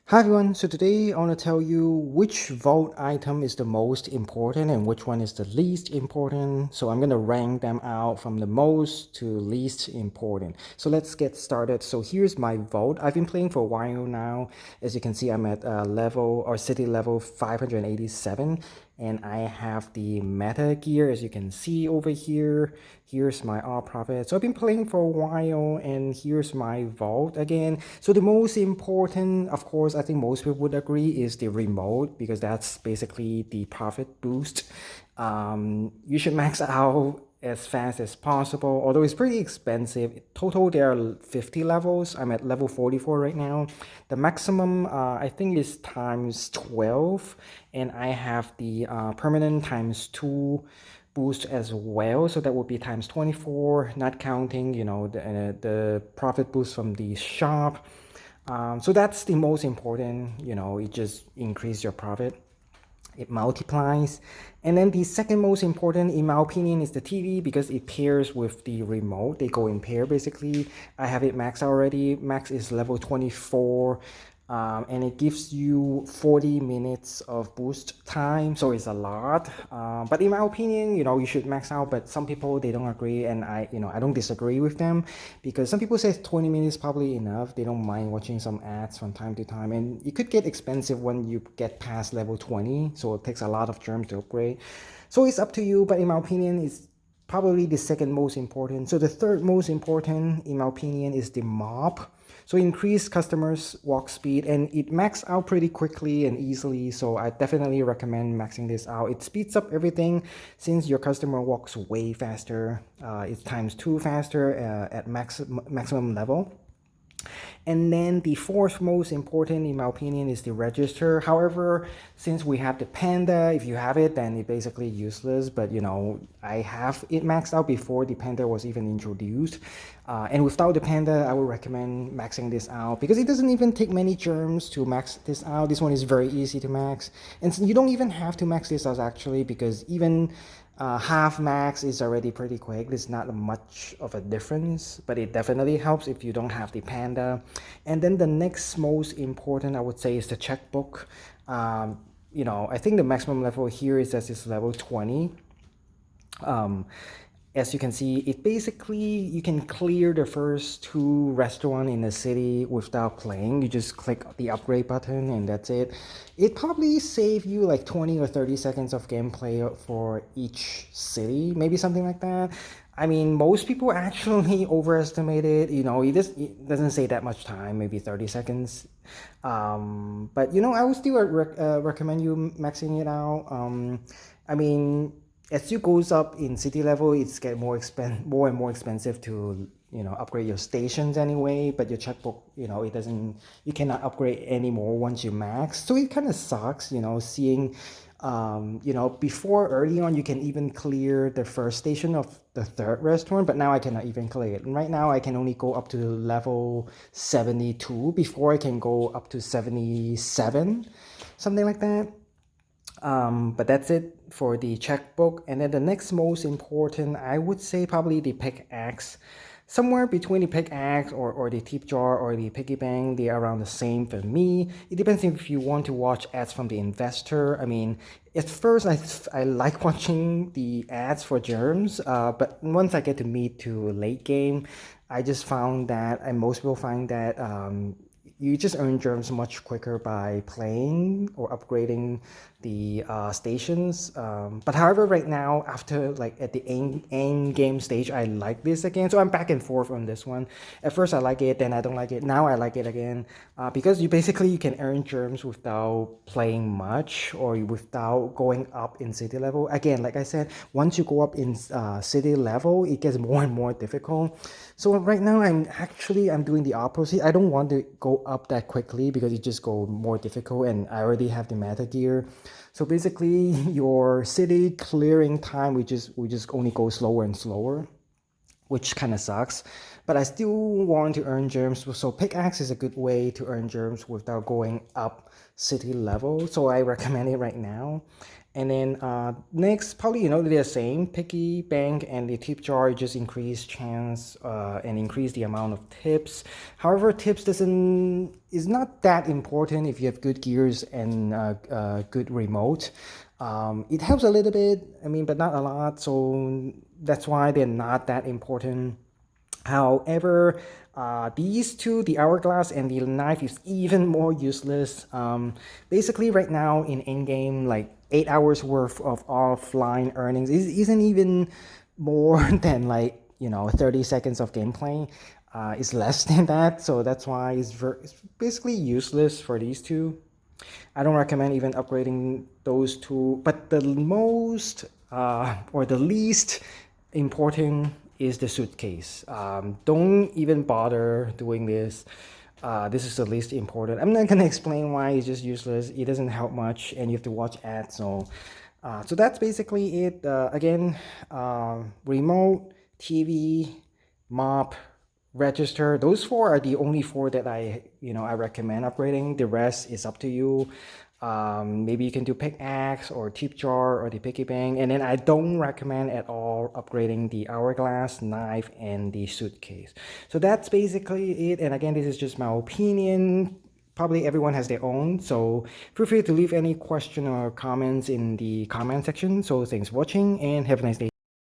Hi everyone, so today I want to tell you which vault item is the most important and which one is the least important. So I'm going to rank them out from the most to least important. So let's get started. So here's my vault. I've been playing for a while now. As you can see, I'm at level or city level 587 and I have the meta gear as you can see over here. Here's my all profit. So I've been playing for a while and here's my vault again. So the most important, of course, I think most people would agree is the remote because that's basically the profit boost. You should max out as fast as possible, although it's pretty expensive. Total there are 50 levels. I'm at level 44 right now. The maximum I think is times 12 and I have the permanent times 2 boost as well, so that would be times 24, not counting the profit boost from the shop. So that's the most important. It just increase your profit, it multiplies. And then the second most important in my opinion is the TV because it pairs with the remote. They go in pair basically. I have it max already. Max is level 24, and it gives you 40 minutes of boost time, so it's a lot. But in my opinion, you should max out, but some people they don't agree, and I don't disagree with them because some people say 20 minutes probably enough. They don't mind watching some ads from time to time, and it could get expensive when you get past level 20, so it takes a lot of germs to upgrade. So it's up to you, but in my opinion it's probably the second most important. So the third most important in my opinion is the mob. So increase customers walk speed and it max out pretty quickly and easily. So I definitely recommend maxing this out. It speeds up everything since your customer walks way faster. It's times 2 faster at maximum level. And then the fourth most important, in my opinion, is the register. However, since we have the panda, if you have it, then it's basically useless. But I have it maxed out before the panda was even introduced. And without the panda, I would recommend maxing this out because it doesn't even take many germs to max this out. This one is very easy to max. And you don't even have to max this out actually because even half max is already pretty quick. There's not much of a difference, but it definitely helps if you don't have the panda. And then the next most important, I would say, is the checkbook. I think the maximum level here is at this level 20. Um, as you can see, it basically you can clear the first 2 restaurants in the city without playing. You just click the upgrade button and that's it. It probably save you like 20 or 30 seconds of gameplay for each city, maybe something like that. I mean, most people actually overestimate it. It doesn't say that much time, maybe 30 seconds. But I would still recommend you maxing it out. I mean, as you goes up in city level, it's get more and more expensive to upgrade your stations anyway. But your checkbook, it doesn't, you cannot upgrade anymore once you max. So it kind of sucks, seeing. Before early on, you can even clear the first station of the third restaurant, but now I cannot even clear it. And right now, I can only go up to level 72. Before, I can go up to 77, something like that. But that's it for the checkbook. And then the next most important, I would say probably the pickaxe. Somewhere between the pickaxe or the tip jar or the piggy bank, they are around the same for me. It depends if you want to watch ads from the investor. I mean, at first I like watching the ads for germs, but once I get to meet to late game, I just found that, and most people find that you just earn germs much quicker by playing or upgrading the stations. But however, right now, after like at the end game stage, I like this again. So I'm back and forth on this one. At first, I like it, then I don't like it. Now I like it again because you can earn germs without playing much or without going up in city level. Again, like I said, once you go up in city level, it gets more and more difficult. So right now, I'm doing the opposite. I don't want to go up that quickly because it just go more difficult, and I already have the meta gear. So basically, your city clearing time we just only go slower and slower, which kind of sucks. But I still want to earn germs, so pickaxe is a good way to earn germs without going up city level. So I recommend it right now. And then next, probably they're the same. Piggy bank and the tip jar just increase chance and increase the amount of tips. However, tips doesn't is not that important if you have good gears and good remote. It helps a little bit, I mean, but not a lot. So that's why they're not that important. However, these two, the hourglass and the knife, is even more useless. Basically, right now in in-game, like 8 hours worth of offline earnings isn't even more than like 30 seconds of gameplay. It's less than that, so that's why it's basically useless for these two. I don't recommend even upgrading those two. But the most or the least important is the suitcase. Don't even bother doing this. This is the least important. I'm not gonna explain why. It's just useless. It doesn't help much, and you have to watch ads. So that's basically it. Again, remote, TV, mop, register. Those four are the only four that I recommend upgrading. The rest is up to you. Maybe you can do pickaxe or tip jar or the piggy bank. And then I don't recommend at all upgrading the hourglass, knife, and the suitcase. So that's basically it. And again, this is just my opinion. Probably everyone has their own, so feel free to leave any question or comments in the comment section. So thanks for watching and have a nice day.